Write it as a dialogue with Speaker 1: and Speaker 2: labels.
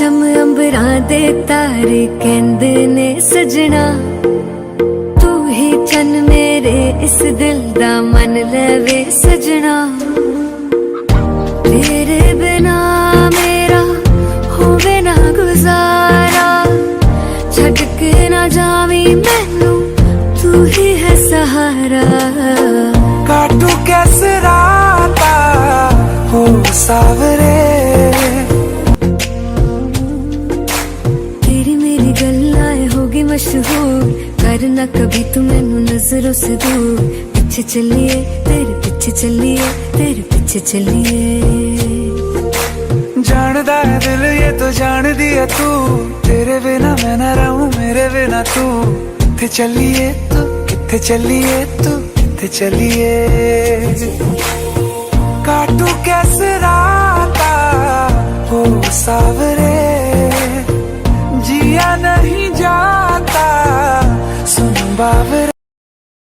Speaker 1: चम अंबरां दे तारे कहंदे ने सजना, तू ही चन मेरे इस दिल दा मन लवे सजना। तेरे बिना मेरा होवे ना गुजारा, छड़ के ना जावी मैनू तू ही है सहारा।
Speaker 2: काटू कैसे राता हो सावरे,
Speaker 1: तेरी मेरी गल्लाएं होगी मशहूर, करना कभी तू मैनू नजरों से दूर। पीछे चलिए तेरे पीछे चलिए, तेरे पीछे चलिए।
Speaker 2: जानदा है दिल ये तो जान दिया तू, तेरे बिना मैं ना रहूं मेरे बिना तू। किथे चलिए तू, किथे चलिए तू, किथे चलिए। काटू कैसे राता हो सावरे, जिया नहीं जाता सुन बावरे।